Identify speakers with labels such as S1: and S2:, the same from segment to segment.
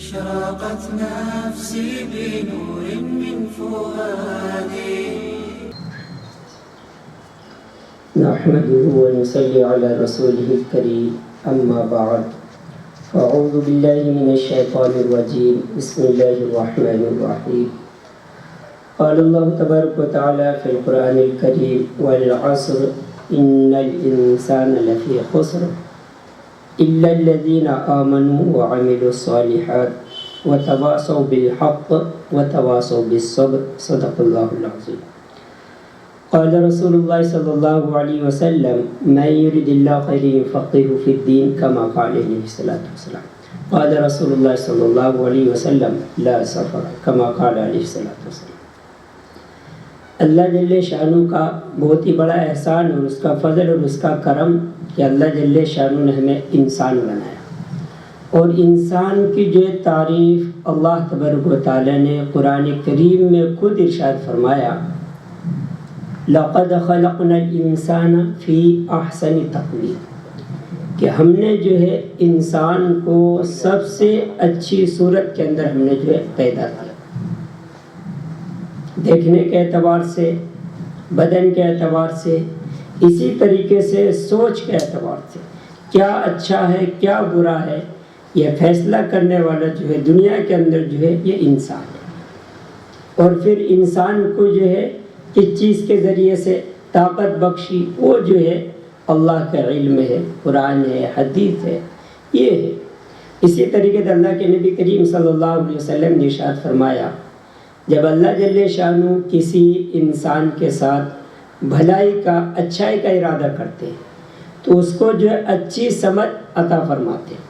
S1: أشرقت نفسي بنور من فؤادي.
S2: نحمده ونصلي على رسوله الكريم أما بعد فأعوذ بالله من الشيطان الرجيم بسم الله الرحمن الرحيم. قال الله تبارك وتعالى في القرآن الكريم والعصر إن الإنسان لفي خسر إلا الذين آمنوا وعملوا الصالحات وتواصوا بالحق وتواصوا بالصبر صدق الله العظيم. قال رسول الله صلى الله عليه وسلم من يرد الله خيرا يفقهه في الدين كما قال عليه الصلاة والسلام. قال رسول الله صلى الله عليه وسلم لا سفر كما قال عليه الصلاة والسلام. اللہ جل شانو کا بہت ہی بڑا احسان اور اس کا فضل اور اس کا کرم کہ اللہ جل شانو نے ہمیں انسان بنایا، اور انسان کی جو تعریف اللہ تبارک و تعالی نے قرآن کریم میں خود ارشاد فرمایا لَقَدْ خَلَقْنَا الْإِنسَانَ فِي أَحْسَنِ تَقْوِيمٍ، کہ ہم نے جو ہے انسان کو سب سے اچھی صورت کے اندر ہم نے جو ہے پیدا کیا، دیکھنے کے اعتبار سے، بدن کے اعتبار سے، اسی طریقے سے سوچ کے اعتبار سے کیا اچھا ہے کیا برا ہے یہ فیصلہ کرنے والا جو ہے دنیا کے اندر جو ہے یہ انسان ہے. اور پھر انسان کو جو ہے کس چیز کے ذریعے سے طاقت بخشی، وہ جو ہے اللہ کا علم ہے، قرآن ہے، حدیث ہے، یہ ہے. اسی طریقے سے اللہ کے نبی کریم صلی اللہ علیہ وسلم نے ارشاد فرمایا جب اللہ جل شانو کسی انسان کے ساتھ بھلائی کا اچھائی کا ارادہ کرتے ہیں تو اس کو جو ہے اچھی سمجھ عطا فرماتے ہیں،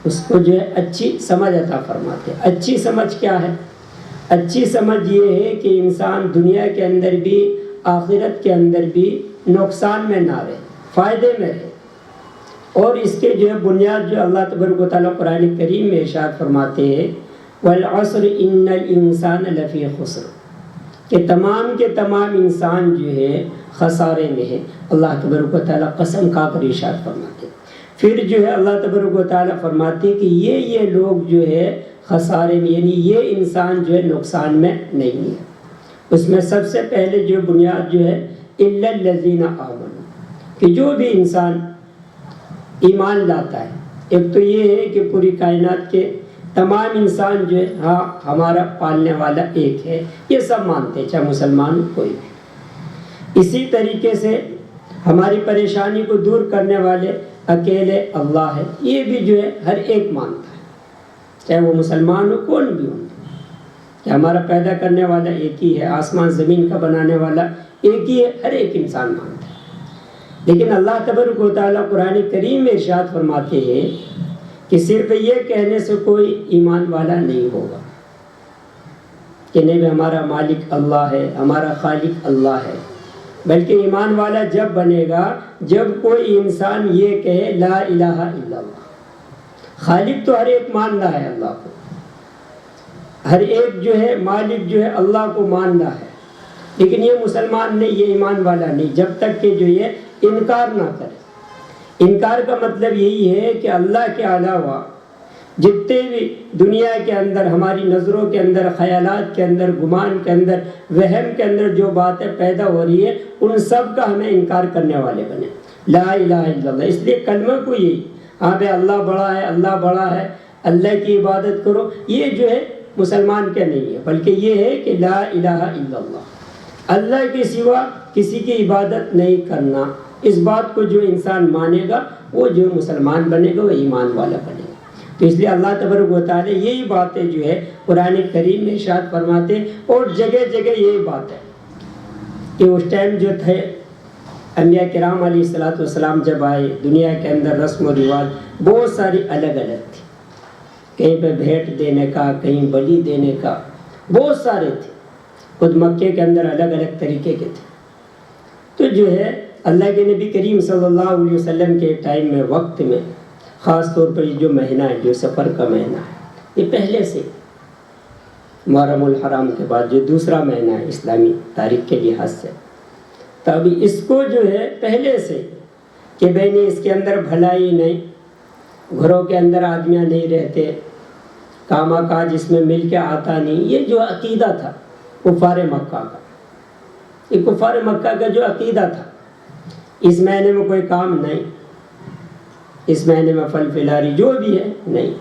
S2: اس کو جو ہے اچھی سمجھ عطا فرماتے ہیں. اچھی سمجھ کیا ہے؟ اچھی سمجھ یہ ہے کہ انسان دنیا کے اندر بھی آخرت کے اندر بھی نقصان میں نہ رہے، فائدے میں رہے. اور اس کے جو ہے بنیاد جو اللہ تبارک و تعالیٰ قرآن کریم میں ارشاد فرماتے ہیں والعصر ان الانسان لفی خسر، کہ تمام کے تمام انسان جو ہے خسارے میں ہے. اللہ تبارک و تعالیٰ قسم کھا کر ارشاد فرماتے ہیں. پھر جو ہے اللہ تبارک و تعالیٰ فرماتے ہیں کہ یہ لوگ جو ہے خسارے میں، یعنی یہ انسان جو ہے نقصان میں نہیں ہے. اس میں سب سے پہلے جو بنیاد جو ہے الا الذین آمنوا، کہ جو بھی انسان ایمان لاتا ہے. ایک تو یہ ہے کہ پوری کائنات کے تمام انسان جو ہے ہاں ہمارا پالنے والا ایک ہے، یہ سب مانتے ہیں، چاہے مسلمان کوئی بھی. اسی طریقے سے ہماری پریشانی کو دور کرنے والے اکیلے اللہ ہے، یہ بھی جو ہے ہر ایک مانتا ہے، چاہے وہ مسلمان ہو کون بھی ہو، کہ ہمارا پیدا کرنے والا ایک ہی ہے، آسمان زمین کا بنانے والا ایک ہی ہے، ہر ایک انسان مانتا ہے. لیکن اللہ تبارک و تعالیٰ قرآن کریم میں ارشاد فرماتے ہیں کہ صرف یہ کہنے سے کوئی ایمان والا نہیں ہوگا کہ نہیں ہمارا مالک اللہ ہے، ہمارا خالق اللہ ہے، بلکہ ایمان والا جب بنے گا جب کوئی انسان یہ کہے لا الہ الا اللہ. خالق تو ہر ایک مان رہا ہے اللہ کو، ہر ایک جو ہے مالک جو ہے اللہ کو مان رہا ہے، لیکن یہ مسلمان نہیں، یہ ایمان والا نہیں جب تک کہ جو یہ انکار نہ کرے. انکار کا مطلب یہی ہے کہ اللہ کے علاوہ جتنے بھی دنیا کے اندر ہماری نظروں کے اندر، خیالات کے اندر، گمان کے اندر، وہم کے اندر جو باتیں پیدا ہو رہی ہے ان سب کا ہمیں انکار کرنے والے بنے. لا الہ الا اللہ، اس لیے کلمہ کو یہی ہاں بھائی اللہ بڑا ہے، اللہ بڑا ہے، اللہ کی عبادت کرو، یہ جو ہے مسلمان کے نہیں ہے، بلکہ یہ ہے کہ لا الہ الا اللہ، اللہ کے سوا کسی کی عبادت نہیں کرنا. اس بات کو جو انسان مانے گا وہ جو مسلمان بنے گا، وہ ایمان والا بنے گا. تو اس لیے اللہ تبارک و تعالیٰ یہی باتیں جو ہے قرآن کریم میں ارشاد فرماتے ہیں، اور جگہ جگہ یہی بات ہے کہ اس ٹائم جو تھے انبیاء کرام علیہ الصلوۃ والسلام جب آئے دنیا کے اندر رسم و رواج بہت ساری الگ الگ تھی، کہیں پہ بھیٹ دینے کا، کہیں بلی دینے کا، بہت سارے تھے. خود مکے کے اندر الگ الگ طریقے کے تھے. تو جو ہے اللہ کے نبی کریم صلی اللہ علیہ وسلم کے ٹائم میں، وقت میں، خاص طور پر یہ جو مہینہ ہے، جو سفر کا مہینہ ہے، یہ پہلے سے محرم الحرام کے بعد جو دوسرا مہینہ ہے اسلامی تاریخ کے لحاظ سے، تب اس کو جو ہے پہلے سے کہ بہنی اس کے اندر بھلائی نہیں، گھروں کے اندر آدمیاں نہیں رہتے، کاما کا جس میں مل کے آتا نہیں، یہ جو عقیدہ تھا کفار مکہ کا، یہ کفار مکہ کا جو عقیدہ تھا، اس مہینے میں کوئی کام نہیں، اس مہینے میں پھل پھلاری جو بھی ہے نہیں،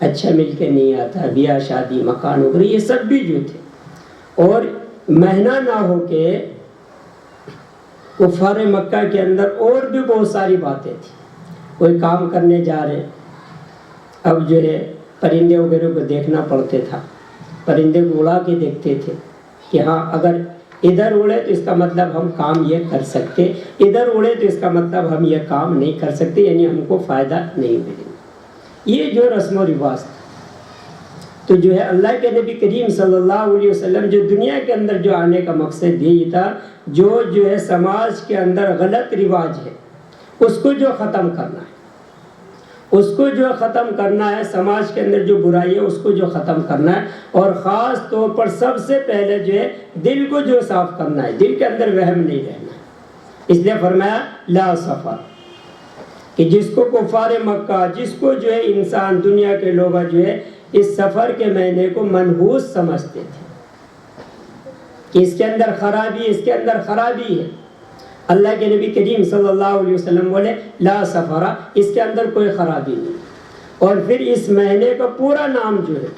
S2: اچھا مل کے نہیں آتا، بیاہ شادی مکان وغیرہ یہ سب بھی جو تھے. اور مہینہ نہ ہو کے کفار مکہ کے اندر اور بھی بہت ساری باتیں تھیں. کوئی کام کرنے جا رہے، اب جو ہے پرندے وغیرہ کو دیکھنا پڑتے تھا، پرندے کو اڑا کے دیکھتے تھے کہ ہاں اگر ادھر اڑے تو اس کا مطلب ہم کام یہ کر سکتے، ادھر اڑے تو اس کا مطلب ہم یہ کام نہیں کر سکتے، یعنی ہم کو فائدہ نہیں ملے گا. یہ جو رسم و رواج تھا، تو جو ہے اللہ کے نبی کریم صلی اللہ علیہ وسلم جو دنیا کے اندر جو آنے کا مقصد یہی تھا، جو ہے سماج کے اندر غلط رواج ہے اس کو جو ختم کرنا ہے، اس کو جو ختم کرنا ہے، سماج کے اندر جو برائی ہے اس کو جو ختم کرنا ہے، اور خاص طور پر سب سے پہلے جو ہے دل کو جو صاف کرنا ہے، دل کے اندر وہم نہیں رہنا ہے. اس لیے فرمایا لا سفر، کہ جس کو کفار مکہ، جس کو جو ہے انسان دنیا کے لوگ جو ہے اس سفر کے مہینے کو منحوس سمجھتے تھے کہ اس کے اندر خرابی، اس کے اندر خرابی ہے. اللہ کے نبی کریم صلی اللہ علیہ وسلم بولے لا سفرہ، اس کے اندر کوئی خرابی نہیں. اور پھر اس مہینے کا پورا نام جو ہے،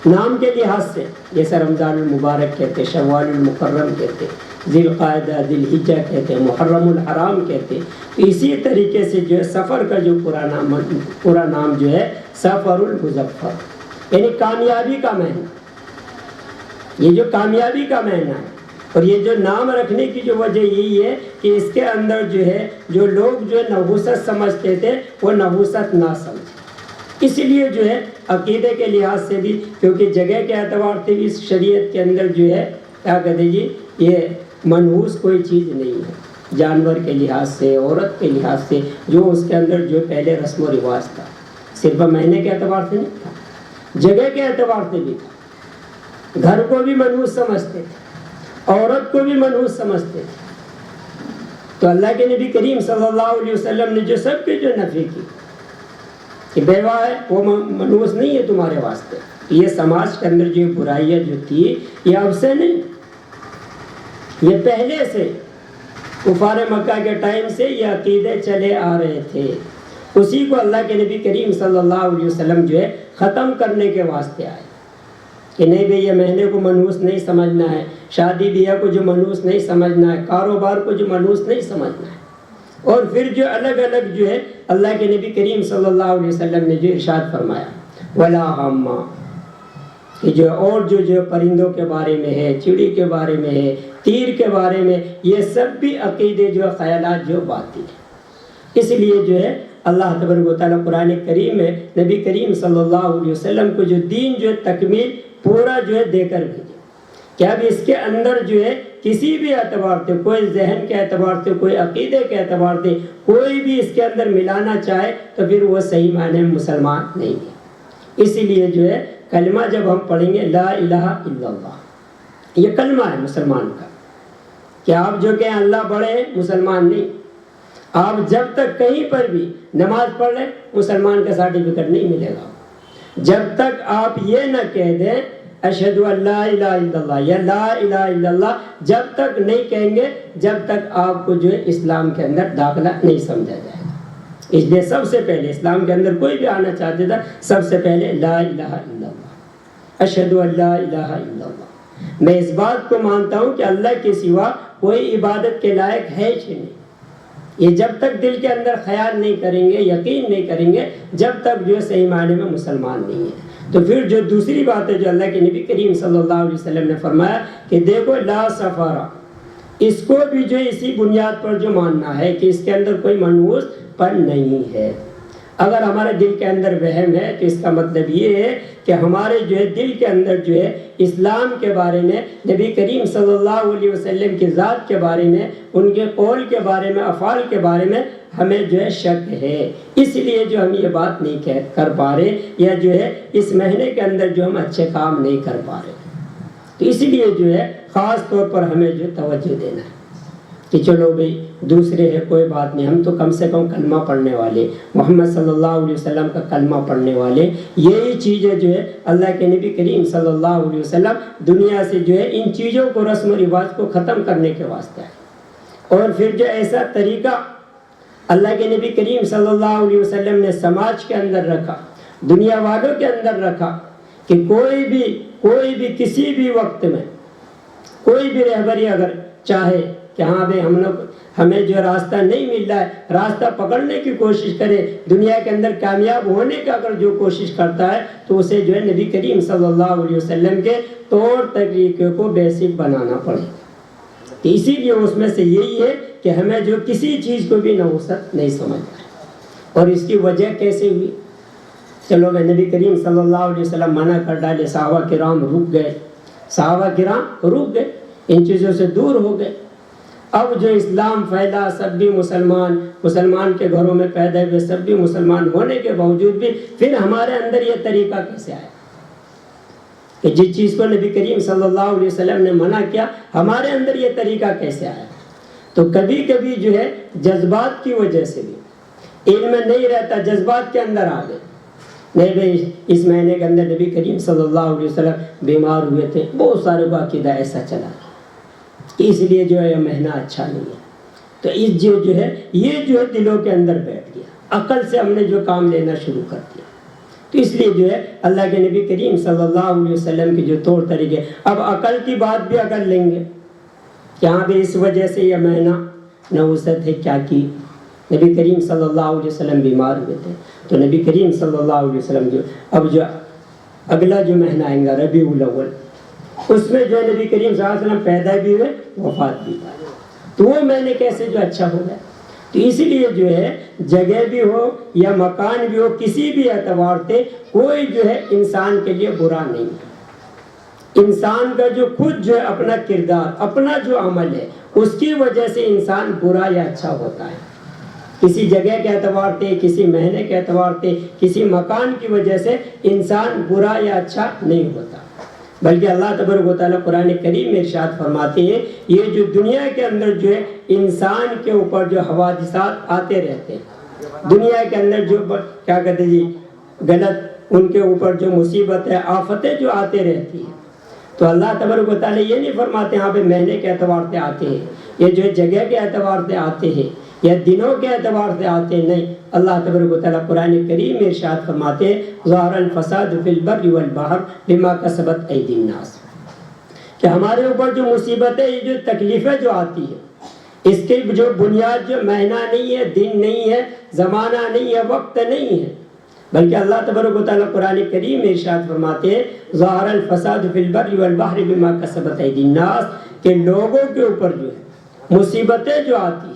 S2: نام کے لحاظ سے جیسے رمضان المبارک کہتے، شوال المکرم کہتے، ذی القعدہ ذی الحجہ کہتے، محرم الحرام کہتے، اسی طریقے سے جو ہے سفر کا جو پورا نام جو ہے سفر المظفر، یعنی کامیابی کا مہینہ. یہ جو کامیابی کا مہینہ ہے، اور یہ جو نام رکھنے کی جو وجہ یہی ہے کہ اس کے اندر جو ہے جو لوگ جو ہے نحوست سمجھتے تھے وہ نحوست نہ سمجھے. اس لیے جو ہے عقیدے کے لحاظ سے بھی، کیونکہ جگہ کے اعتبار سے بھی شریعت کے اندر جو ہے کیا کہتے جی یہ منحوس کوئی چیز نہیں ہے. جانور کے لحاظ سے، عورت کے لحاظ سے، جو اس کے اندر جو پہلے رسم و رواج تھا، صرف مہینے کے اعتبار سے نہیں تھا، جگہ کے اعتبار سے بھی تھا. گھر کو بھی منحوس سمجھتے تھے، عورت کو بھی منحوس سمجھتے تھے. تو اللہ کے نبی کریم صلی اللہ علیہ وسلم نے جو سب کی جو نفی کی کہ بیوہ ہے وہ منحوس نہیں ہے تمہارے واسطے. یہ سماج کے اندر جو برائیاں جو تھی یہ اب سے نہیں، یہ پہلے سے کفار مکہ کے ٹائم سے یہ عقیدے چلے آ رہے تھے. اسی کو اللہ کے نبی کریم صلی اللہ علیہ وسلم جو ہے ختم کرنے کے واسطے آئے کہ نہیں بھئی یہ مہینے کو منحوس نہیں سمجھنا ہے، شادی بیاہ کو جو منحوس نہیں سمجھنا ہے، کاروبار کو جو منحوس نہیں سمجھنا ہے. اور پھر جو الگ الگ جو ہے اللہ کے نبی کریم صلی اللہ علیہ وسلم نے جو ارشاد فرمایا ولا ہما، کہ جو اور جو پرندوں کے بارے میں ہے، چڑی کے بارے میں ہے، تیر کے بارے میں، یہ سب بھی عقیدے جو خیالات جو باطل ہیں. اس لیے جو ہے اللہ تبارک و تعالیٰ قرآن کریم میں نبی کریم صلی اللہ علیہ وسلم کو جو دین جو ہے تکمیل پورا جو ہے دے کر بھیجے کہ اب اس کے اندر جو ہے کسی بھی اعتبار سے، کوئی ذہن کے اعتبار سے، کوئی عقیدے کے اعتبار سے کوئی بھی اس کے اندر ملانا چاہے تو پھر وہ صحیح معنی میں مسلمان نہیں ہے. اسی لیے جو ہے کلمہ جب ہم پڑھیں گے لا الہ الا اللہ، یہ کلمہ ہے مسلمان کا، کہ آپ جو کہیں اللہ بڑے ہیں مسلمان نہیں. آپ جب تک کہیں پر بھی نماز پڑھ لیں مسلمان کا سرٹیفکیٹ نہیں ملے گا. جب تک آپ یہ نہ کہہ دیں اشہدو ان لا الہ الا اللہ یا لا الہ الا اللہ، جب تک نہیں کہیں گے جب تک آپ کو جو ہے اسلام کے اندر داخلہ نہیں سمجھا جائے گا. اس لیے سب سے پہلے اسلام کے اندر کوئی بھی آنا چاہتے تھا سب سے پہلے لا الہ الا اللہ، اشہدو ان لا الہ الا اللہ. میں اس بات کو مانتا ہوں کہ اللہ کے سوا کوئی عبادت کے لائق ہے ہی نہیں. یہ جب تک دل کے اندر خیال نہیں کریں گے، یقین نہیں کریں گے، جب تک جو صحیح معنی میں مسلمان نہیں ہے. تو پھر جو دوسری بات ہے جو اللہ کے نبی کریم صلی اللہ علیہ وسلم نے فرمایا کہ دیکھو لا سفارہ، اس کو بھی جو اسی بنیاد پر جو ماننا ہے کہ اس کے اندر کوئی منحوس پن نہیں ہے. اگر ہمارے دل کے اندر وہم ہے تو اس کا مطلب یہ ہے کہ ہمارے جو ہے دل کے اندر جو ہے اسلام کے بارے میں، نبی کریم صلی اللہ علیہ وسلم کی ذات کے بارے میں، ان کے قول کے بارے میں، افعال کے بارے میں ہمیں جو ہے شک ہے. اس لیے جو ہم یہ بات نہیں کر پا رہے، یا جو ہے اس مہینے کے اندر جو ہم اچھے کام نہیں کر پا رہے. تو اس لیے جو ہے خاص طور پر ہمیں جو توجہ دینا ہے کہ چلو بھئی دوسرے ہے کوئی بات نہیں، ہم تو کم سے کم کلمہ پڑھنے والے، محمد صلی اللہ علیہ وسلم کا کلمہ پڑھنے والے، یہی چیزیں جو ہے اللہ کے نبی کریم صلی اللہ علیہ وسلم دنیا سے جو ہے ان چیزوں کو، رسم و رواج کو ختم کرنے کے واسطے ہے۔ اور پھر جو ایسا طریقہ اللہ کے نبی کریم صلی اللہ علیہ وسلم نے سماج کے اندر رکھا، دنیا والوں کے اندر رکھا کہ کوئی بھی کسی بھی وقت میں کوئی بھی رہبری اگر چاہے کہ ہاں بھائی ہمیں جو راستہ نہیں مل رہا ہے، راستہ پکڑنے کی کوشش کرے، دنیا کے اندر کامیاب ہونے کا اگر جو کوشش کرتا ہے تو اسے جو ہے نبی کریم صلی اللہ علیہ وسلم کے طور طریقے کو بیسک بنانا پڑے۔ تو اسی لیے اس میں سے یہی ہے کہ ہمیں جو کسی چیز کو بھی نحوست نہیں سمجھنا۔ اور اس کی وجہ کیسے ہوئی؟ چلو میں نبی کریم صلی اللہ علیہ وسلم منع کر ڈالے، صحابہ کرام رک گئے، ان چیزوں سے دور ہو گئے۔ اب جو اسلام پھیلا، سب بھی مسلمان کے گھروں میں پیدا ہوئے، سب بھی مسلمان ہونے کے باوجود بھی پھر ہمارے اندر یہ طریقہ کیسے آیا کہ جس چیز کو نبی کریم صلی اللہ علیہ وسلم نے منع کیا، ہمارے اندر یہ طریقہ کیسے آیا؟ تو کبھی کبھی جو ہے جذبات کی وجہ سے بھی، علم نہیں رہتا، جذبات کے اندر آ گئے، نہیں بھائی اس مہینے کے اندر نبی کریم صلی اللہ علیہ وسلم بیمار ہوئے تھے، بہت سارے کو عقیدہ ایسا چلا کہ اس لیے جو ہے یہ مہینہ اچھا نہیں ہے، تو اس جو ہے یہ جو ہے دلوں کے اندر بیٹھ گیا، عقل سے ہم نے جو کام لینا شروع کر دیا۔ تو اس لیے جو ہے اللہ کے نبی کریم صلی اللہ علیہ وسلم کے جو طور طریقے، اب عقل کی بات بھی اگر لیں گے کہ ہاں بھی اس وجہ سے یہ مہینہ نحوست ہے، کیا کی؟ نبی کریم صلی اللہ علیہ وسلم بیمار ہوئے تھے، تو نبی کریم صلی اللہ علیہ وسلم جو اگلا جو مہینہ آئیں گا ربیع الاول، اس میں جو نبی کریم صلی اللہ علیہ وسلم پیدا بھی ہوئے، وفات بھی پائے، تو وہ مہینے کیسے جو اچھا ہو گیا؟ تو اس لیے جو ہے جگہ بھی ہو یا مکان بھی ہو، کسی بھی اعتبار سے کوئی جو ہے انسان کے لیے برا نہیں ہے۔ انسان کا جو خود جو ہے اپنا کردار، اپنا جو عمل ہے، اس کی وجہ سے انسان برا یا اچھا ہوتا ہے۔ کسی جگہ کے اعتبار سے، کسی مہینے کے اعتبار سے، کسی مکان کی وجہ سے انسان برا یا اچھا نہیں ہوتا، بلکہ اللہ تبارک و تعالیٰ قرآن کریم میں ارشاد فرماتے ہیں یہ جو دنیا کے اندر جو ہے انسان کے اوپر جو حوادثات آتے رہتے ہیں، دنیا کے اندر جو کیا کہتے ہیں جی غلط، ان کے اوپر جو مصیبتیں، آفتیں جو آتے رہتی ہیں، تو اللہ تبارک و تعالیٰ یہ نہیں فرماتے یہاں پہ مہینے کے اعتبار سے آتے ہیں، یہ جو ہے جگہ کے اعتبار سے آتے ہیں یا دنوں کے اعتبار سے آتے ہیں، نہیں، اللہ تبارک و تعالیٰ قرآن کریم میں ارشاد فرماتے ظہر الفساد فی البر والبحر بما کسبت ایدی الناس، کہ ہمارے اوپر جو مصیبتیں، یہ جو تکلیفیں جو آتی ہیں، اس کی جو بنیاد جو مہینہ نہیں ہے، دن نہیں ہے، زمانہ نہیں ہے، وقت نہیں ہے، بلکہ اللہ تبارک و تعالیٰ قرآن کریم میں ارشاد فرماتے ہیں ظہر الفساد فی البر والبحر بما کسبت ایدی الناس، کہ لوگوں کے اوپر جو ہے مصیبتیں جو آتی ہیں،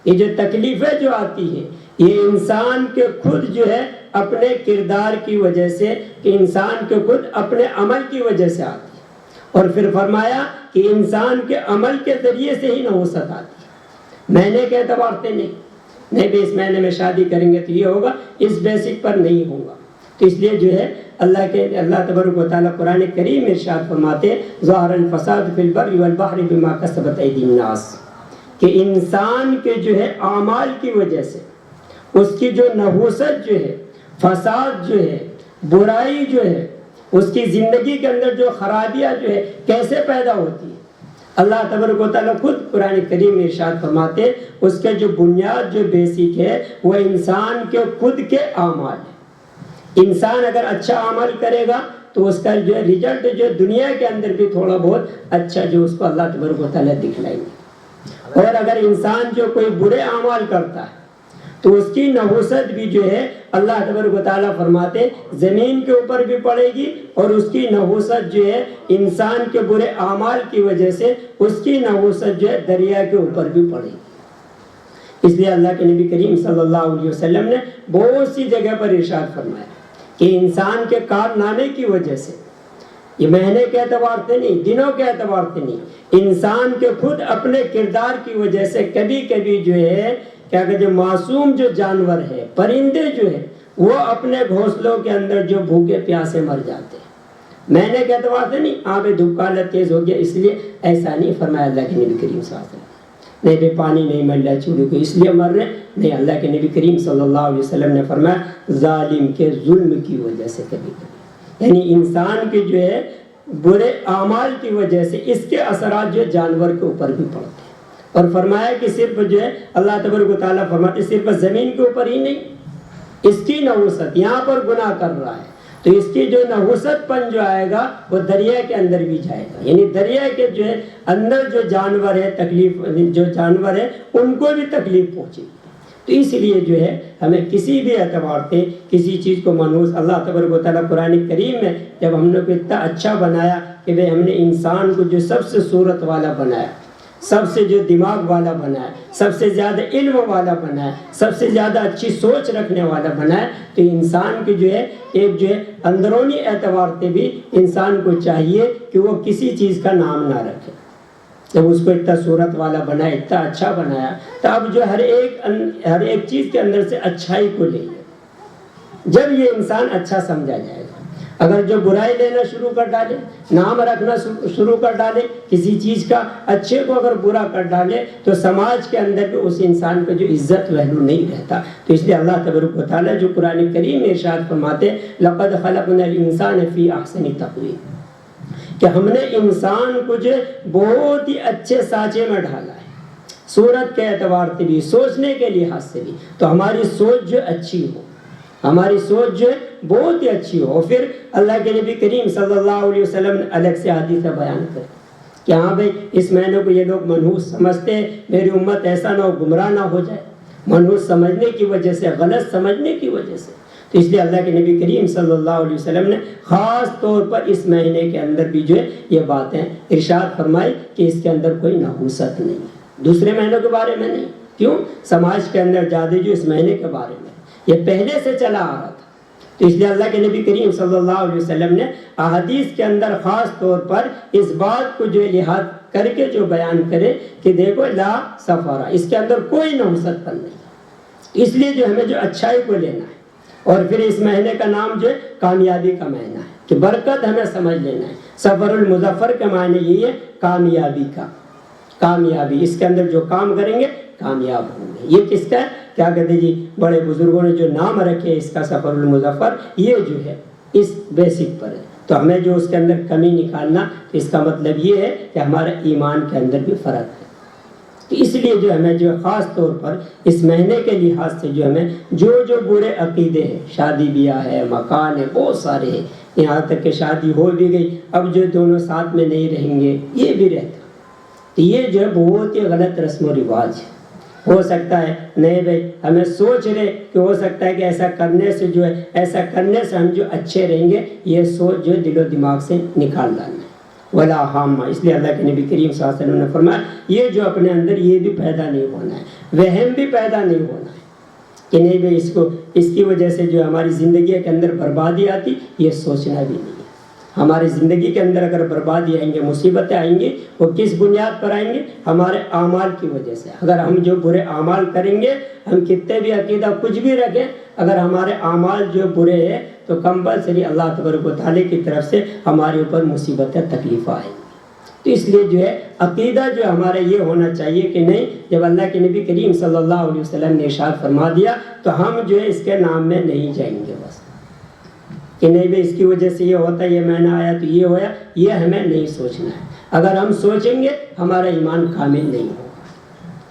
S2: یہ جو تکلیفیں جو آتی ہیں، یہ انسان کے خود جو ہے اپنے کردار کی وجہ سے، کہ انسان کے خود اپنے عمل کی وجہ سے آتی ہے، اور پھر فرمایا کہ انسان کے عمل کے ذریعے سے ہی نحوست آتی ہے، مہینے کے اعتبار سے نہیں بھی اس مہینے میں شادی کریں گے تو یہ ہوگا، اس بیسک پر نہیں ہوگا۔ تو اس لیے جو ہے اللہ تبارک و تعالیٰ قرآن کریم میں ارشاد فرماتے ظہر الفساد فی البر والبحر بما کسبت ایدی الناس، کہ انسان کے جو ہے اعمال کی وجہ سے اس کی جو نحوست جو ہے، فساد جو ہے، برائی جو ہے، اس کی زندگی کے اندر جو خرابیاں جو ہے کیسے پیدا ہوتی ہے، اللہ تبارک و تعالیٰ خود قرآن کریم میں ارشاد فرماتے اس کے جو بنیاد جو بیسک ہے وہ انسان کے خود کے اعمال ہے۔ انسان اگر اچھا عمل کرے گا تو اس کا جو ہے رزلٹ جو دنیا کے اندر بھی تھوڑا بہت اچھا جو اس کو اللہ تبارک و تعالیٰ دکھلائیں گے، اور اگر انسان جو کوئی برے اعمال کرتا ہے تو اس کی نحوست بھی جو ہے اللہ تبارک و تعالیٰ فرماتے زمین کے اوپر بھی پڑے گی، اور اس کی نحوست جو ہے انسان کے برے اعمال کی وجہ سے اس کی نحوست جو ہے دریا کے اوپر بھی پڑے گی۔ اس لیے اللہ کے نبی کریم صلی اللہ علیہ وسلم نے بہت سی جگہ پر ارشاد فرمایا کہ انسان کے کارنامے کی وجہ سے، یہ مہینے کے اعتبار سے نہیں، دنوں کے اعتبار سے نہیں، انسان کے خود اپنے کردار کی وجہ سے کبھی کبھی جو ہے کیا کہتے ہیں معصوم جو جانور ہے، پرندے جو ہے، وہ اپنے گھونسلوں کے اندر جو بھوکے پیاسے مر جاتے ہیں، مہینے کے اعتبار سے نہیں، آب دھوپ کالا تیز ہو گیا اس لیے ایسا نہیں فرمایا اللہ کے نبی کریم صلی اللہ علیہ وسلم۔ نہیں بھائی پانی نہیں مل رہا چوڑی کو اس لیے مر رہے نہیں، اللہ کے نبی کریم صلی اللہ علیہ وسلم نے فرمایا ظالم کے ظلم کی وجہ سے کبھی کبھی، یعنی انسان کے جو ہے برے اعمال کی وجہ سے اس کے اثرات جو جانور کے اوپر بھی پڑتے ہیں، اور فرمایا کہ صرف جو ہے اللہ تبارک و تعالیٰ فرماتے صرف زمین کے اوپر ہی نہیں، اس کی نحوست یہاں پر گناہ کر رہا ہے تو اس کی جو نحوست پن جو آئے گا وہ دریا کے اندر بھی جائے گا، یعنی دریا کے جو ہے اندر جو جانور ہے تکلیف، جو جانور ہے ان کو بھی تکلیف پہنچے گی۔ تو اس لیے جو ہے ہمیں کسی بھی اعتبار سے کسی چیز کو منحوس، اللہ تبارک و تعالیٰ قرآن کریم میں جب ہم نے کو اتنا اچھا بنایا کہ بھئی ہم نے انسان کو جو سب سے صورت والا بنایا، سب سے جو دماغ والا بنایا، سب سے زیادہ علم والا بنایا، سب سے زیادہ اچھی سوچ رکھنے والا بنایا، تو انسان کی جو ہے ایک جو ہے اندرونی اعتبار سے بھی انسان کو چاہیے کہ وہ کسی چیز کا نام نہ رکھے۔ جب اس کو اتنا صورت والا بنایا، اتنا اچھا بنایا، تو اب جو ہر ایک چیز کے اندر سے اچھائی کو لے لے۔ جب یہ انسان اچھا سمجھا جائے گا، اگر جو برائی لینا شروع کر ڈالے، نام رکھنا شروع کر ڈالے کسی چیز کا، اچھے کو اگر برا کر ڈالے، تو سماج کے اندر بھی اس انسان کا جو عزت ویلو نہیں رہتا۔ تو اس لیے اللہ تبارک و تعالیٰ جو قرآن کریم میں ارشاد فرماتے لقد خلقنا الانسان فی احسن تقویم، کہ ہم نے انسان کو جو بہت ہی اچھے سانچے میں ڈھالا ہے، صورت کے اعتبار سے بھی، سوچنے کے لحاظ سے بھی، تو ہماری سوچ جو اچھی ہو، ہماری سوچ جو ہے بہت ہی اچھی ہو۔ اور پھر اللہ کے نبی کریم صلی اللہ علیہ وسلم نے الگ سے حدیث بیان کرے کہ ہاں بھائی اس مہینے کو یہ لوگ منحوس سمجھتے ہیں، میری امت ایسا نہ ہو گمراہ نہ ہو جائے، منحوس سمجھنے کی وجہ سے، غلط سمجھنے کی وجہ سے۔ تو اس لیے اللہ کے نبی کریم صلی اللہ علیہ وسلم نے خاص طور پر اس مہینے کے اندر بھی جو ہے یہ باتیں ارشاد فرمائی کہ اس کے اندر کوئی نحوست نہیں ہے، دوسرے مہینوں کے بارے میں نہیں۔ کیوں؟ سماج کے اندر زیادہ جو اس مہینے کے بارے میں یہ پہلے سے چلا آ رہا تھا۔ تو اس لیے اللہ کے نبی کریم صلی اللہ علیہ وسلم نے احادیث کے اندر خاص طور پر اس بات کو جو لحاظ کر کے جو بیان کرے کہ دیکھو لا سفارہ، اس کے اندر کوئی نحوست پن نہیں۔ اس لیے جو ہمیں جو اچھائی کو لینا ہے، اور پھر اس مہینے کا نام جو ہے کامیابی کا مہینہ ہے کہ برکت ہمیں سمجھ لینا ہے۔ سفر المظفر کے معنی یہی ہے کامیابی کا، کامیابی، اس کے اندر جو کام کریں گے کامیاب ہوں گے۔ یہ کس کا ہے؟ کیا کہتے جی بڑے بزرگوں نے جو نام رکھے اس کا سفر المظفر، یہ جو ہے اس بیسک پر ہے۔ تو ہمیں جو اس کے اندر کمی نکالنا، تو اس کا مطلب یہ ہے کہ ہمارے ایمان کے اندر بھی فرق ہے۔ تو اس لیے جو ہمیں جو خاص طور پر اس مہینے کے لحاظ سے جو ہمیں جو برے عقیدے ہیں، شادی بیاہ ہے، مکان ہے، بہت سارے ہیں، یہاں تک کہ شادی ہو بھی گئی، اب جو دونوں ساتھ میں نہیں رہیں گے، یہ بھی رہتا۔ تو یہ جو ہے بہت ہی غلط رسم و رواج ہے۔ ہو سکتا ہے نہیں بھائی ہمیں سوچ رہے کہ ہو سکتا ہے کہ ایسا کرنے سے جو ہے، ایسا کرنے سے ہم جو اچھے رہیں گے، یہ سوچ جو دل و دماغ سے نکال ڈالنا ہے۔ ولا حامہ، اس لیے اللہ کے نبی کریم صلی اللہ علیہ وسلم نے فرمایا یہ جو اپنے اندر یہ بھی پیدا نہیں ہونا ہے، وہم بھی پیدا نہیں ہونا ہے کہ نہیں بھائی اس کی وجہ سے جو ہماری زندگی کے اندر بربادی آتی، یہ سوچنا بھی نہیں ہے۔ ہماری زندگی کے اندر اگر بربادی آئیں گے، مصیبتیں آئیں گی، وہ کس بنیاد پر آئیں گے؟ ہمارے اعمال کی وجہ سے۔ اگر ہم جو برے اعمال کریں گے، ہم کتنے بھی عقیدہ کچھ بھی رکھیں، اگر ہمارے اعمال جو برے ہیں تو کمپلسری اللہ تبارک و تعالیٰ کی طرف سے ہمارے اوپر مصیبتیں تکلیف آئیں گی۔ تو اس لیے جو ہے عقیدہ جو ہمارا یہ ہونا چاہیے کہ نہیں، جب اللہ کے نبی کریم صلی اللہ علیہ وسلم نے ارشاد فرما دیا تو ہم جو ہے اس کے نام میں نہیں جائیں گے بس کہ نہیں بھائی اس کی وجہ سے یہ ہوتا ہے، یہ مہینہ آیا تو یہ ہوا، یہ ہمیں نہیں سوچنا ہے۔ اگر ہم سوچیں گے ہمارا ایمان کامل نہیں ہوگا،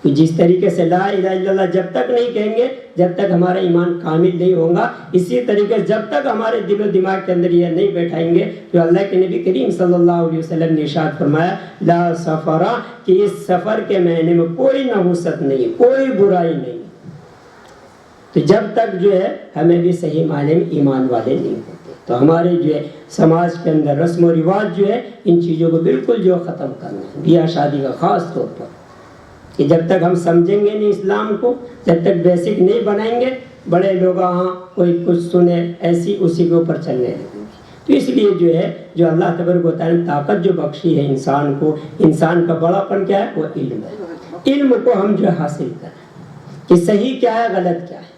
S2: کہ جس طریقے سے لا الہ الا اللہ جب تک نہیں کہیں گے، جب تک ہمارا ایمان کامل نہیں ہوگا، اسی طریقے جب تک ہمارے دل و دماغ کے اندر یہ نہیں بیٹھائیں گے جو اللہ کے نبی کریم صلی اللہ علیہ وسلم نے ارشاد فرمایا لا سفرہ، کہ اس سفر کے مہینے میں کوئی نحوست نہیں، کوئی برائی نہیں، تو جب تک جو ہے ہمیں بھی صحیح معنی میں ایمان والے نہیں ہوتے۔ تو ہمارے جو ہے سماج کے اندر رسم و رواج جو ہے ان چیزوں کو بالکل جو ختم کرنا ہے، بیاہ شادی کا خاص طور پر، کہ جب تک ہم سمجھیں گے نہیں اسلام کو، جب تک بیسک نہیں بنائیں گے، بڑے لوگ ہاں کوئی کچھ سنے ایسی اسی کے اوپر چلنے لگیں گے۔ تو اس لیے جو ہے جو اللہ تبارک و تعالیٰ نے طاقت جو بخشی ہے انسان کو، انسان کا بڑا پن کیا ہے؟ وہ علم ہے۔ علم کو ہم جو ہے حاصل کریں کہ صحیح کیا ہے، غلط کیا ہے۔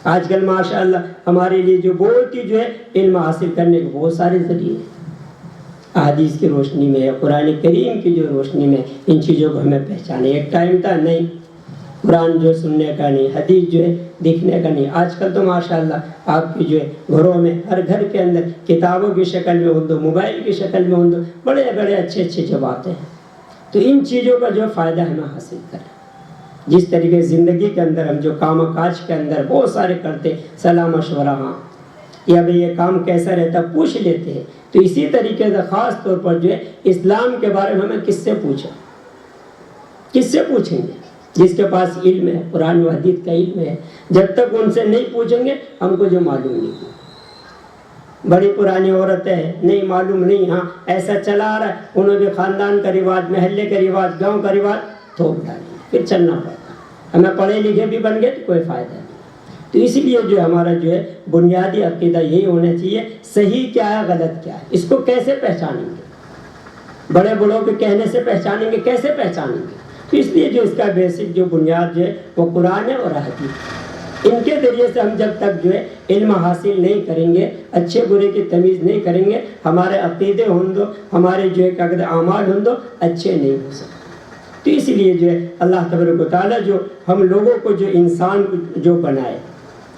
S2: آج کل ماشاءاللہ ہمارے لیے جو بہت ہی جو ہے علم حاصل کرنے کے بہت سارے ذریعے ہیں۔ احادیث کی روشنی میں یا قرآن کریم کی جو روشنی میں ان چیزوں کو ہمیں پہچانے. ایک ٹائم تھا نہیں قرآن جو سننے کا نہیں, حدیث جو ہے دیکھنے کا نہیں. آج کل تو ماشاءاللہ آپ کی جو ہے گھروں میں ہر گھر کے اندر کتابوں کی شکل میں ہوں, موبائل کی شکل میں ہوں, بڑے بڑے اچھے جو باتیں ہیں. تو ان چیزوں کا جو فائدہ ہمیں حاصل کریں. جس طریقے زندگی کے اندر ہم جو کام کاج کے اندر بہت سارے کرتے, صلاح مشورہ, ہاں یا بھئی یہ کام کیسا رہتا پوچھ لیتے ہیں, تو اسی طریقے سے خاص طور پر جو ہے اسلام کے بارے میں ہمیں کس سے پوچھیں, کس سے پوچھیں گے؟ جس کے پاس علم ہے, قرآن و حدیث کا علم ہے. جب تک ان سے نہیں پوچھیں گے ہم کو جو معلوم نہیں. بڑی پرانی عورتیں ہیں, نہیں معلوم نہیں, ہاں ایسا چلا آ رہا ہے, انہوں نے خاندان کا رواج, محلے کا رواج, گاؤں کا رواج تھوپ ڈالیں, پھر چلنا پڑتا. ہمیں پڑھے لکھے بھی بن گئے تو کوئی فائدہ نہیں. تو اس لیے جو ہمارا جو ہے بنیادی عقیدہ یہی ہونا چاہیے, صحیح کیا ہے غلط کیا ہے, اس کو کیسے پہچانیں گے؟ بڑے بڑوں کے کہنے سے پہچانیں گے, کیسے پہچانیں گے؟ تو اس لیے جو اس کا بیسک جو بنیاد جو ہے وہ قرآن ہے اور حدیث. ان کے ذریعے سے ہم جب تک جو ہے علم حاصل نہیں کریں گے, اچھے برے کی تمیز نہیں کریں گے, ہمارے عقیدے ہوں دو, ہمارے جو ہے کیا کہتے ہیں اعمال ہوں دو, اچھے نہیں ہو سکتے. تو اس لیے جو ہے اللہ تبارک و تعالیٰ جو ہم لوگوں کو جو انسان جو بنائے,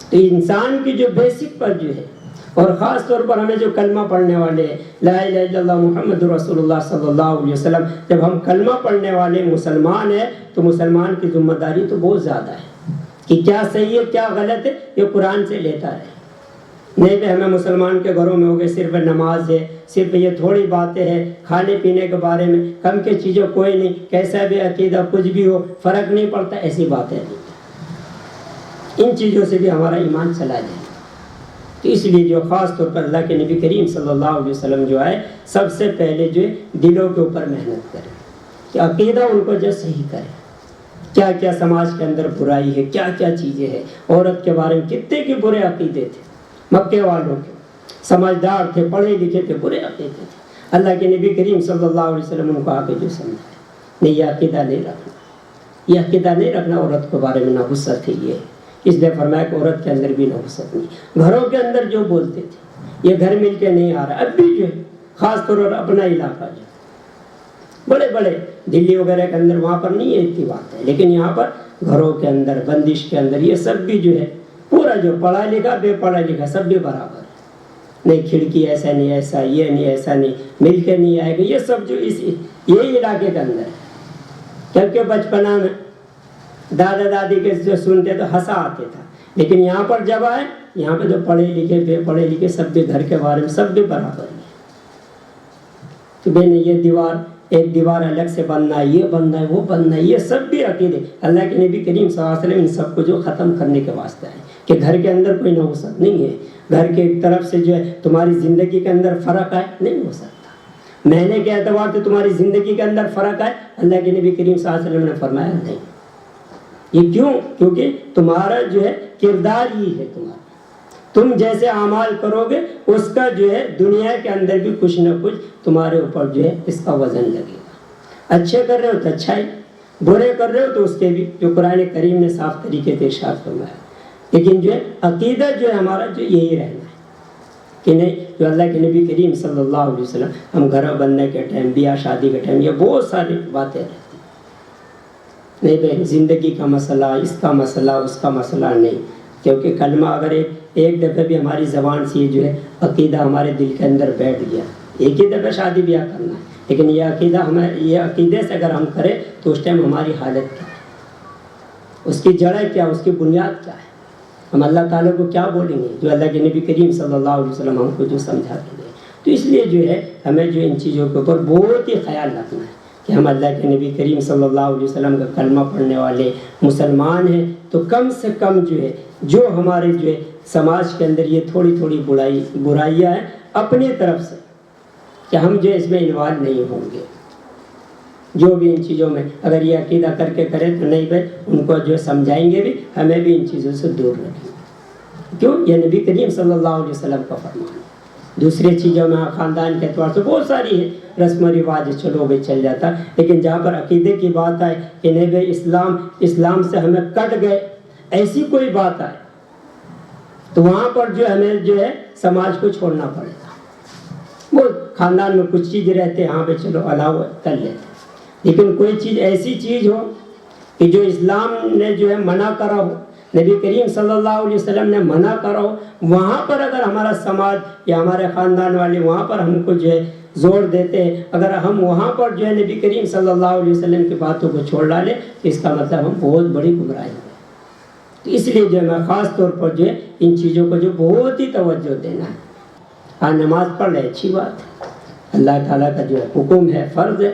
S2: تو انسان کی جو بیسک پر جو ہے, اور خاص طور پر ہمیں جو کلمہ پڑھنے والے ہیں, لا الہ الا اللہ محمد رسول اللہ صلی اللہ علیہ وسلم, جب ہم کلمہ پڑھنے والے مسلمان ہیں تو مسلمان کی ذمہ داری تو بہت زیادہ ہے کہ کیا صحیح ہے کیا غلط ہے یہ قرآن سے لیتا رہے. نہیں کہ ہمیں مسلمان کے گھروں میں ہو گئے صرف نماز ہے, صرف یہ تھوڑی باتیں ہیں, کھانے پینے کے بارے میں کم کی چیزیں کوئی نہیں, کیسا بھی عقیدہ کچھ بھی ہو فرق نہیں پڑتا, ایسی باتیں نہیں. ان چیزوں سے بھی ہمارا ایمان چلا جائے. تو اس لیے جو خاص طور پر اللہ کے نبی کریم صلی اللہ علیہ وسلم جو آئے, سب سے پہلے جو ہے دلوں کے اوپر محنت کرے کہ عقیدہ ان کو جو صحیح کرے. کیا کیا سماج کے اندر برائی ہے, کیا کیا چیزیں ہیں, عورت کے بارے میں کتنے کے برے عقیدے تھے مکے والوں کے, سمجھدار تھے, پڑھے لکھے تھے, برے عقیدے تھے. اللہ کے نبی کریم صلی اللہ علیہ وسلم ان کو آ کے جو سمجھائے, نہیں یہ عقیدہ نہیں رکھنا, یہ عقیدہ نہیں رکھنا. عورت کے بارے میں نحوست ہے یہ, اس لیے فرمایا کہ عورت کے اندر بھی نحوست نہیں. گھروں کے اندر جو بولتے تھے یہ گھر مل کے نہیں آ رہا. اب بھی جو ہے خاص طور پر اپنا علاقہ جو بڑے بڑے دلی وغیرہ کے اندر وہاں پر نہیں ہے اتنی بات ہے, لیکن یہاں پر گھروں کے اندر بندش کے اندر یہ سب بھی جو ہے پورا جو پڑھا لکھا بے پڑھا لکھا سب بھی برابر ہے. نہیں کھڑکی ایسا نہیں, ایسا یہ نہیں, ایسا نہیں, مل کے نہیں آئے گا, یہ سب جو اس یہی علاقے کے اندر ہے. کیونکہ بچپنا میں دادا دادی کے جو سنتے تو ہنسا آتے تھا, لیکن یہاں پر جب آئے یہاں پہ جو پڑھے لکھے بے پڑھے لکھے سب بھی گھر کے بارے میں سب بھی برابر ہے. تو میں نے یہ دیوار ایک دیوار الگ سے بننا ہے, یہ بننا ہے, وہ بننا ہے, یہ سب بھی عقیدے اللہ کے نبی کریم صلی اللہ علیہ وسلم ان سب کو جو ختم کرنے کے واسطے ہے کہ گھر کے اندر کوئی نحوست نہیں ہے. گھر کے طرف سے جو ہے تمہاری زندگی کے اندر فرق آئے نہیں ہو سکتا. مہینے کے اعتبار سے تمہاری زندگی کے اندر فرق آئے, اللہ کے نبی کریم صلی اللہ علیہ وسلم نے فرمایا نہیں. یہ کیوں؟ کیونکہ تمہارا جو ہے کردار ہی ہے تمہارا, تم جیسے اعمال کرو گے اس کا جو ہے دنیا کے اندر بھی کچھ نہ کچھ تمہارے اوپر جو ہے اس کا وزن لگے گا. اچھے کر رہے ہو تو اچھائی, برے کر رہے ہو تو اس کے بھی جو قرآن کریم نے صاف طریقے سے ارشاد فرمایا. لیکن جو ہے عقیدہ جو ہے ہمارا جو یہی رہنا ہے کہ نہیں جو اللہ کے نبی کریم صلی اللہ علیہ وسلم, ہم گھر بننے کے ٹائم, بیاہ شادی کے ٹائم, یہ بہت ساری باتیں رہتی نہیں بھائی زندگی کا مسئلہ, اس کا مسئلہ, اس کا مسئلہ نہیں. کیونکہ کلمہ اگر ایک دفعہ بھی ہماری زبان سے جو ہے عقیدہ ہمارے دل کے اندر بیٹھ گیا, ایک ہی دفعہ شادی بیاہ کرنا ہے, لیکن یہ عقیدہ ہمیں یہ عقیدے سے اگر ہم کریں تو اس ٹائم ہماری حالت کیا ہے, اس کی جڑیں کیا, اس کی بنیاد کیا ہے, ہم اللہ تعالیٰ کو کیا بولیں گے جو اللہ کے نبی کریم صلی اللہ علیہ وسلم ہم کو جو سمجھا کے دے. تو اس لیے جو ہے ہمیں جو ان چیزوں کے اوپر بہت ہی خیال رکھنا ہے کہ ہم اللہ کے نبی کریم صلی اللہ علیہ وسلم کا کلمہ پڑھنے والے مسلمان ہیں, تو کم سے کم جو ہے جو ہمارے جو ہے سماج کے اندر یہ تھوڑی تھوڑی برائیاں ہیں اپنی طرف سے کہ ہم جو اس میں انوالو نہیں ہوں گے. جو بھی ان چیزوں میں اگر یہ عقیدہ کر کے کرے تو نہیں بھائی ان کو جو سمجھائیں گے بھی, ہمیں بھی ان چیزوں سے دور رکھیں گے. کیوں؟ یہ نبی کریم صلی اللہ علیہ وسلم کا فرمان ہے. دوسری چیزوں میں خاندان کے اعتبار سے بہت ساری ہے, رسم و رواج چلو بھائی چل جاتا, لیکن جہاں پر عقیدے کی بات آئے کہ نہیں بھائی اسلام سے ہمیں کٹ گئے, ایسی کوئی بات آئے تو وہاں پر جو ہمیں جو ہے سماج کو چھوڑنا پڑے گا. وہ خاندان میں کچھ چیز رہتے ہاں بھائی چلو الاؤ کر لیتے، لیکن کوئی چیز ایسی چیز ہو کہ جو اسلام نے جو ہے منع کرا ہو، نبی کریم صلی اللہ علیہ وسلم نے منع کرا ہو، وہاں پر اگر ہمارا سماج یا ہمارے خاندان والے وہاں پر ہم کو جو ہے زور دیتے ہیں، اگر ہم وہاں پر جو ہے نبی کریم صلی اللہ علیہ وسلم کی باتوں کو چھوڑ ڈالیں تو اس کا مطلب ہم بہت بڑی گمراہی ہے۔ تو اس لیے جو ہے میں خاص طور پر جو ہے ان چیزوں کو جو بہت ہی توجہ دینا ہے۔ ہاں نماز پڑھ لے اچھی بات ہے، اللہ تعالیٰ کا جو ہے حکم ہے، فرض ہے۔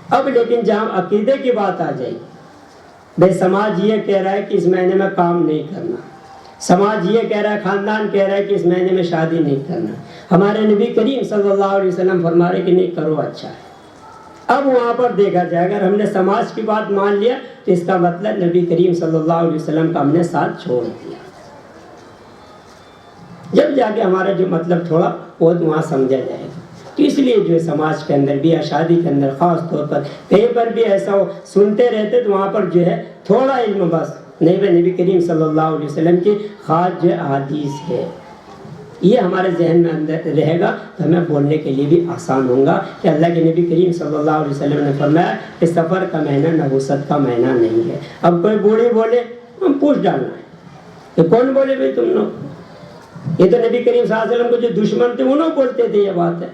S2: اب لیکن جہاں عقیدے کی بات آ جائے، بھائی سماج یہ کہہ رہا ہے کہ اس مہینے میں کام نہیں کرنا، سماج یہ کہہ رہا ہے، خاندان کہہ رہا ہے کہ اس مہینے میں شادی نہیں کرنا، ہمارے نبی کریم صلی اللہ علیہ وسلم فرما رہے کہ نہیں کرو، اچھا ہے۔ اب وہاں پر دیکھا جائے اگر ہم نے سماج کی بات مان لیا تو اس کا مطلب نبی کریم صلی اللہ علیہ وسلم کا ہم نے ساتھ چھوڑ دیا، جب جا کے ہمارا جو مطلب تھوڑا بہت وہاں سمجھا جائے گا۔ تو اس لیے جو ہے سماج کے اندر بھی یا شادی کے اندر خاص طور پر کہیں پر بھی ایسا ہو سنتے رہتے تو وہاں پر جو ہے تھوڑا علم بس نہیں، بھائی نبی کریم صلی اللہ علیہ وسلم کی خاص جو احادیث ہے یہ ہمارے ذہن میں اندر رہے گا تو ہمیں بولنے کے لیے بھی آسان ہوگا کہ اللہ کے نبی کریم صلی اللہ علیہ وسلم نے فرمایا کہ سفر کا مہینہ نحوست کا مہینہ نہیں ہے۔ اب کوئی بوڑھی بولے ہم پوچھ ڈالنا ہے کہ کون بولے بھائی تم لوگ، یہ تو نبی کریم صلی اللہ علیہ وسلم کو جو دشمن تھے انہوں بولتے تھے یہ بات ہے،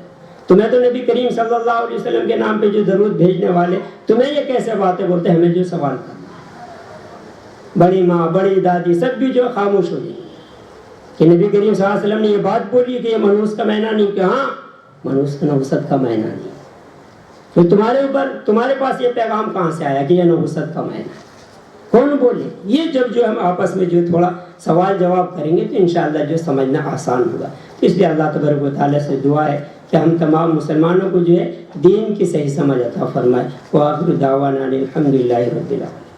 S2: تمہیں تو نبی کریم صلی اللہ علیہ وسلم کے نام پہ جو درود بھیجنے والے تمہیں یہ کیسے باتیں بولتے ہیں، ہمیں جو سوال کرنا ہے۔ بڑی ماں بڑی دادی سب بھی جو خاموش ہو جائیں کہ نبی کریم صلی اللہ علیہ وسلم نے یہ بات بولی کہ یہ منحوس کا مہینہ نہیں، کہ ہاں منحوس کا نحوست کا مہینہ نہیں، پھر تمہارے پاس یہ پیغام کہاں سے آیا کہ یہ نحوست کا مہینہ ہے، کون بولے؟ یہ جب جو ہم آپس میں جو تھوڑا سوال جواب کریں گے تو انشاءاللہ جو سمجھنا آسان ہوگا۔ اس لیے اللہ تبارک و تعالیٰ سے دعا ہے کہ ہم تمام مسلمانوں کو جو ہے دین کی صحیح سمجھ عطا فرمائے۔ وآخر دعوانا الحمدللہ رب العالمین۔